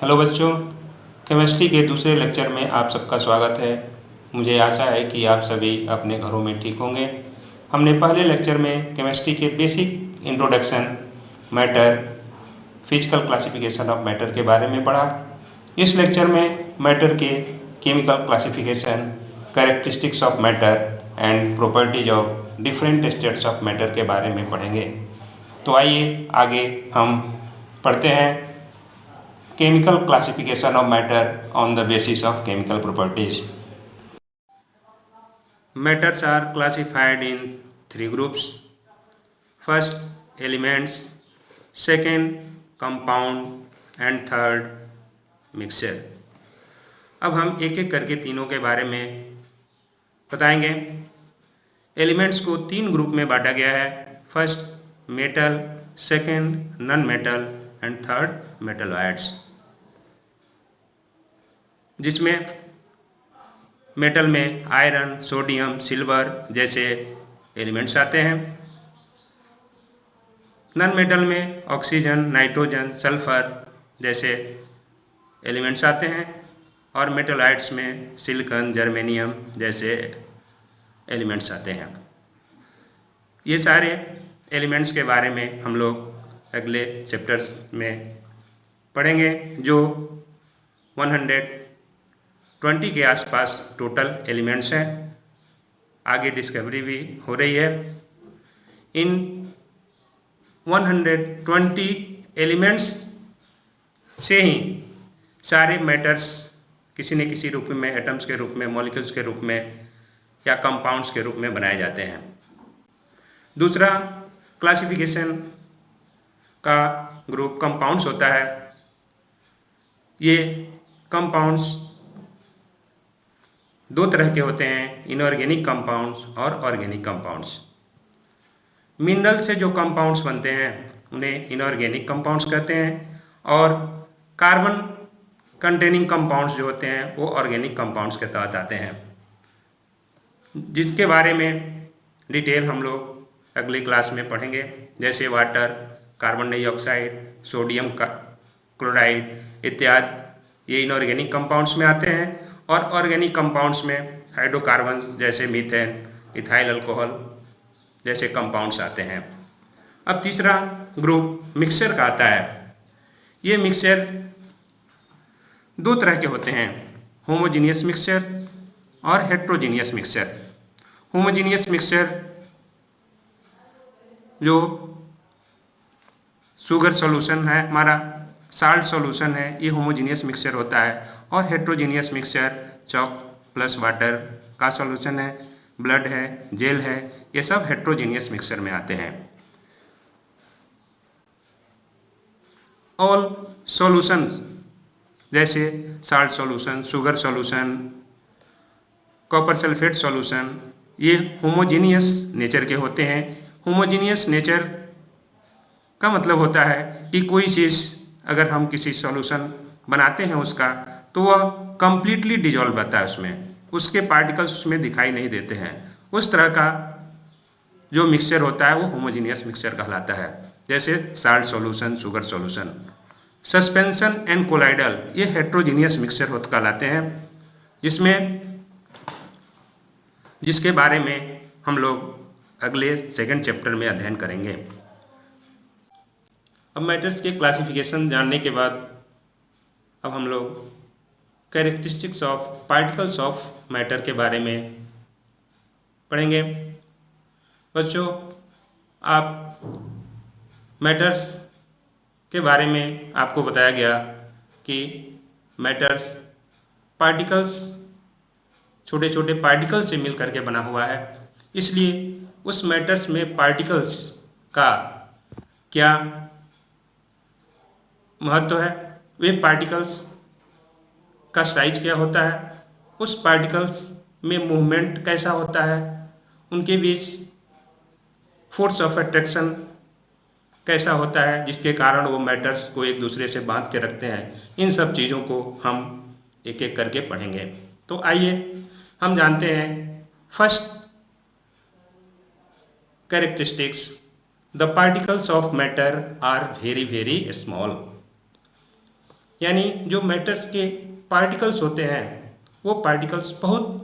Hello बच्चों, chemistry के दूसरे लेक्चर में आप सबका स्वागत है। मुझे आशा है कि आप सभी अपने घरों में ठीक होंगे। हमने पहले लेक्चर में केमिस्ट्री के basic introduction, matter, physical classification of matter के बारे में पढ़ा। इस लेक्चर में मैटर के chemical classification, characteristics of matter and properties of different states of matter के बारे में पढ़ेंगे। तो आइए आगे हम पढ़ते हैं chemical classification of matter on the basis of chemical properties. Matters are classified in three groups. First, elements, second, compound and third, mixture. अब हम एक एक करके तीनों के बारे में बताएंगे। एलिमेंट्स को तीन ग्रुप में बांटा गया है। First metal, second non metal and third metalloids, जिसमें मेटल में आयरन, सोडियम, सिल्वर जैसे एलिमेंट्स आते हैं। नॉन मेटल में ऑक्सीजन, नाइट्रोजन, सल्फर जैसे एलिमेंट्स आते हैं और मेटलॉइड्स में सिलिकॉन, जर्मेनियम जैसे एलिमेंट्स आते हैं। ये सारे एलिमेंट्स के बारे में हम लोग अगले चैप्टर्स में पढ़ेंगे, जो 120 के आसपास टोटल एलिमेंट्स हैं। आगे डिस्कवरी भी हो रही है। इन 120 एलिमेंट्स से ही सारे मैटर्स किसी न किसी रूप में, एटम्स के रूप में, मॉलिक्यूल्स के रूप में या कंपाउंड्स के रूप में बनाए जाते हैं। दूसरा क्लासिफिकेशन का ग्रुप कंपाउंड्स होता है। ये कंपाउंड्स दो तरह के होते हैं, इनऑर्गेनिक कंपाउंड्स और ऑर्गेनिक कंपाउंड्स। मिनरल से जो कंपाउंड्स बनते हैं उन्हें इनऑर्गेनिक कंपाउंड्स कहते हैं, और कार्बन कंटेनिंग कंपाउंड्स जो होते हैं वो ऑर्गेनिक कंपाउंड्स के तहत आते हैं, जिसके बारे में डिटेल हम लोग अगली क्लास में पढ़ेंगे। जैसे water, carbon dioxide, sodium chloride इत्यादि, ये इनऑर्गेनिक कंपाउंड्स में आते हैं। और ऑर्गेनिक कंपाउंड्स में हाइड्रोकार्बन्स जैसे मीथेन, इथाइल अल्कोहल जैसे कंपाउंड्स आते हैं। अब तीसरा ग्रुप मिक्सचर का आता है। ये मिक्सचर दो तरह के होते हैं, होमोजीनियस मिक्सचर और हेट्रोजीनियस मिक्सचर। होमोजीनियस मिक्सचर जो शुगर सॉल्यूशन है, हमारा साल्ट सॉल्यूशन है, ये होमोजीनियस मिक्सचर होता है। और heterogeneous mixture chalk plus water का सॉल्यूशन है, ब्लड है, जेल है, ये सब हेट्रोजीनियस मिक्सचर में आते हैं। ऑल सॉल्यूशंस जैसे salt solution, sugar solution, copper sulphate solution, ये होमोजीनियस नेचर के होते हैं। होमोजीनियस नेचर का मतलब होता है कि कोई चीज़ अगर हम किसी सॉल्यूशन बनाते हैं उसका, तो वह कंप्लीटली डिजॉल्व होता है, उसमें उसके पार्टिकल्स उसमें दिखाई नहीं देते हैं। उस तरह का जो मिक्सचर होता है वो होमोजीनियस मिक्सचर कहलाता है। जैसे salt solution, sugar solution. Suspension and colloidal ये हेट्रोजीनियस मिक्सचर होते कहलाते हैं, जिसके बारे में हम लोग अगले सेकंड चैप्टर में अध्ययन करेंगे। अब मैटर्स के क्लासिफिकेशन जानने के बाद अब हम लोग characteristics of particles of matter के बारे में पढ़ेंगे। बच्चों, आप मैटर्स के बारे में आपको बताया गया कि मैटर्स पार्टिकल्स, छोटे छोटे पार्टिकल्स से मिल करके बना हुआ है। इसलिए उस मैटर्स में पार्टिकल्स का क्या महत्व है, वे पार्टिकल्स का साइज क्या होता है, उस पार्टिकल्स में मूवमेंट कैसा होता है, उनके बीच फोर्स ऑफ अट्रैक्शन कैसा होता है, जिसके कारण वो मैटर्स को एक दूसरे से बांध के रखते हैं। इन सब चीज़ों को हम एक एक करके पढ़ेंगे। तो आइए हम जानते हैं first characteristics, the particles of matter are very very small. यानी जो मैटर्स के पार्टिकल्स होते हैं वो पार्टिकल्स बहुत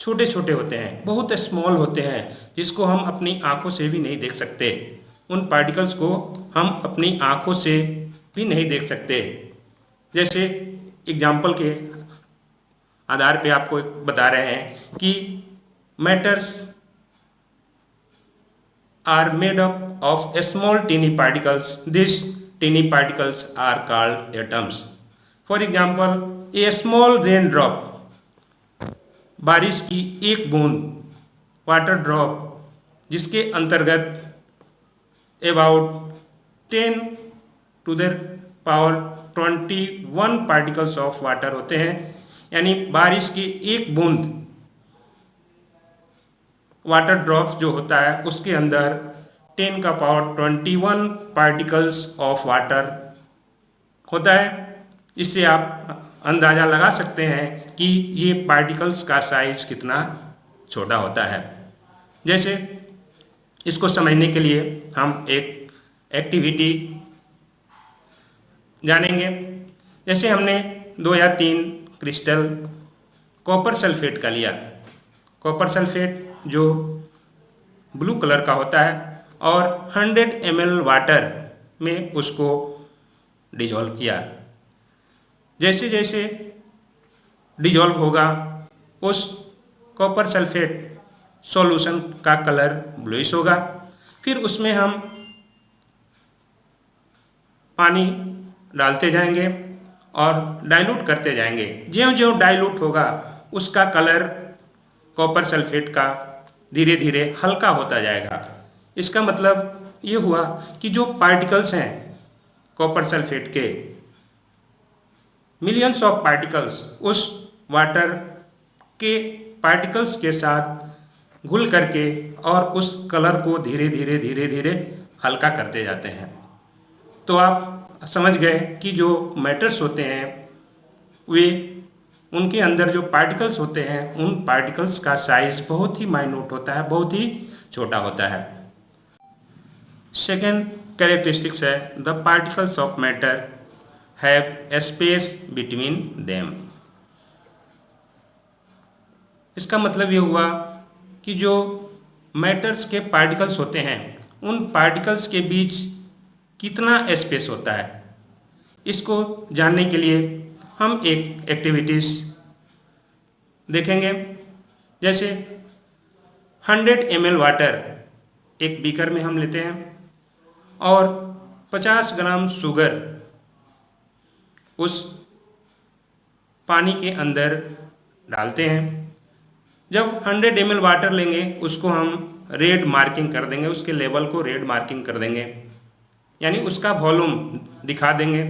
छोटे छोटे होते हैं, बहुत स्मॉल होते हैं, जिसको हम अपनी आंखों से भी नहीं देख सकते। उन पार्टिकल्स को हम अपनी आंखों से भी नहीं देख सकते। जैसे एग्जाम्पल के आधार पे आपको बता रहे हैं कि matters are made up of small tiny particles, this tiny particles are called atoms. For example a small rain drop, बारिश की एक बूंद, वाटर ड्रॉप, जिसके अंतर्गत about 10 to the power 21 particles of water होते हैं। यानी बारिश की एक बूंद, वाटर ड्रॉप्स जो होता है उसके अंदर 10 का पावर 21 पार्टिकल्स ऑफ वाटर होता है। इससे आप अंदाज़ा लगा सकते हैं कि ये पार्टिकल्स का साइज कितना छोटा होता है। जैसे इसको समझने के लिए हम एक एक्टिविटी जानेंगे। जैसे हमने 2 या 3 क्रिस्टल कॉपर सल्फेट का लिया। कॉपर सल्फेट जो ब्लू कलर का होता है और 100 ml वाटर में उसको डिजॉल्व किया। जैसे जैसे डिजॉल्व होगा उस कॉपर सल्फेट सॉल्यूशन का कलर ब्लूइश होगा। फिर उसमें हम पानी डालते जाएंगे और डाइल्यूट करते जाएंगे। ज्यों ज्यों डाइल्यूट होगा उसका कलर कॉपर सल्फेट का धीरे धीरे हल्का होता जाएगा। इसका मतलब ये हुआ कि जो पार्टिकल्स हैं कॉपर सल्फेट के, मिलियंस ऑफ पार्टिकल्स उस वाटर के पार्टिकल्स के साथ घुल करके और उस कलर को धीरे धीरे हल्का करते जाते हैं। तो आप समझ गए कि जो मैटर्स होते हैं वे, उनके अंदर जो पार्टिकल्स होते हैं उन पार्टिकल्स का साइज बहुत ही माइन्यूट होता है, बहुत ही छोटा होता है। सेकेंड कैरेक्टरिस्टिक्स है the particles of matter have a space between them. इसका मतलब ये हुआ कि जो मैटर्स के पार्टिकल्स होते हैं उन पार्टिकल्स के बीच कितना स्पेस होता है। इसको जानने के लिए हम एक एक्टिविटीज़ देखेंगे। जैसे 100 ml वाटर एक बीकर में हम लेते हैं और 50 ग्राम शुगर उस पानी के अंदर डालते हैं। जब 100 ml वाटर लेंगे उसको हम रेड मार्किंग कर देंगे, उसके लेवल को रेड मार्किंग कर देंगे, यानी उसका वॉल्यूम दिखा देंगे।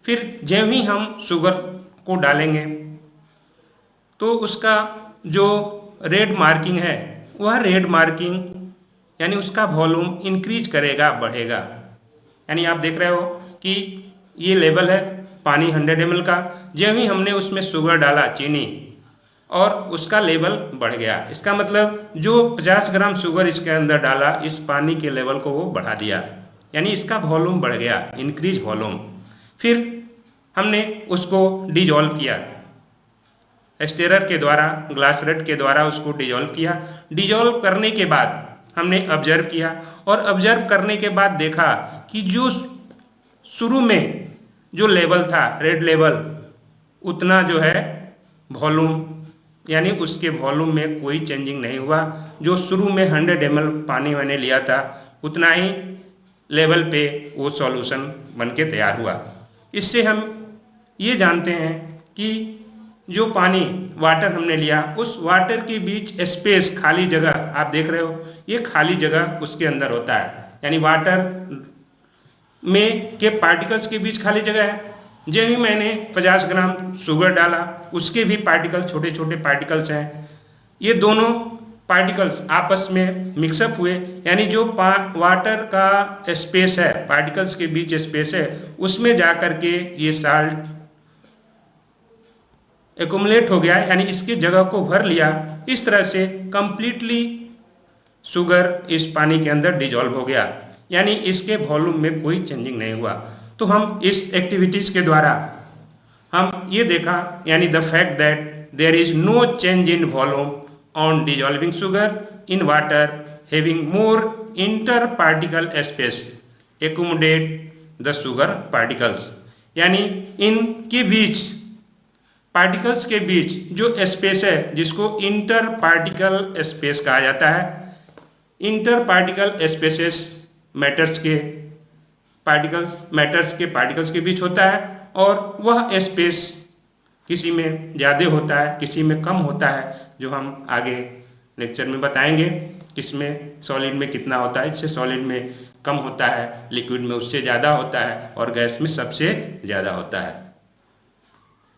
फिर जब ही हम शुगर को डालेंगे तो उसका जो रेड मार्किंग है वह रेड मार्किंग यानी उसका वॉल्यूम इंक्रीज करेगा, बढ़ेगा। यानी आप देख रहे हो कि ये लेवल है पानी 100 ml का, जब ही हमने उसमें शुगर डाला, चीनी, और उसका लेवल बढ़ गया। इसका मतलब जो 50 ग्राम शुगर इसके अंदर डाला इस पानी के लेवल को वो बढ़ा दिया, यानी इसका वॉल्यूम बढ़ गया, इंक्रीज वॉल्यूम। फिर हमने उसको डिजॉल्व किया, स्टेरर के द्वारा, ग्लास रड के द्वारा उसको डिजॉल्व किया। डिजॉल्व करने के बाद हमने ऑब्जर्व किया और ऑब्जर्व करने के बाद देखा कि जो शुरू में जो लेवल था रेड लेवल, उतना जो है वॉल्यूम, यानी उसके वॉल्यूम में कोई चेंजिंग नहीं हुआ। जो शुरू में 100 ml पानी मैंने लिया था उतना ही लेवल पे वो सॉल्यूशन बन के तैयार हुआ। इससे हम ये जानते हैं कि जो पानी वाटर हमने लिया उस वाटर के बीच स्पेस, खाली जगह, आप देख रहे हो ये खाली जगह उसके अंदर होता है, यानी वाटर में के पार्टिकल्स के बीच खाली जगह है। जब ही मैंने 50 ग्राम शुगर डाला उसके भी पार्टिकल, छोटे छोटे पार्टिकल्स हैं, ये दोनों पार्टिकल्स आपस में मिक्सअप हुए, यानी जो वाटर का स्पेस है, पार्टिकल्स के बीच स्पेस है, उसमें जा कर के ये साल्ट एकुमुलेट हो गया, यानी इसकी जगह को भर लिया। इस तरह से कंप्लीटली शुगर इस पानी के अंदर डिजॉल्व हो गया, यानी इसके वॉल्यूम में कोई चेंजिंग नहीं हुआ। तो हम इस एक्टिविटीज़ के द्वारा हम ये देखा, यानी the fact that there is no change in volume on dissolving sugar in water having more inter particle space accommodate the sugar particles, यानी इनके बीच, पार्टिकल्स के बीच जो स्पेस है जिसको इंटर पार्टिकल स्पेस कहा जाता है। इंटर पार्टिकल स्पेसेस मैटर्स के पार्टिकल्स के बीच होता है, और वह स्पेस किसी में ज़्यादा होता है, किसी में कम होता है, जो हम आगे लेक्चर में बताएंगे किसमें सॉलिड में कितना होता है। इससे सॉलिड में कम होता है, लिक्विड में उससे ज़्यादा होता है, और गैस में सबसे ज़्यादा होता है।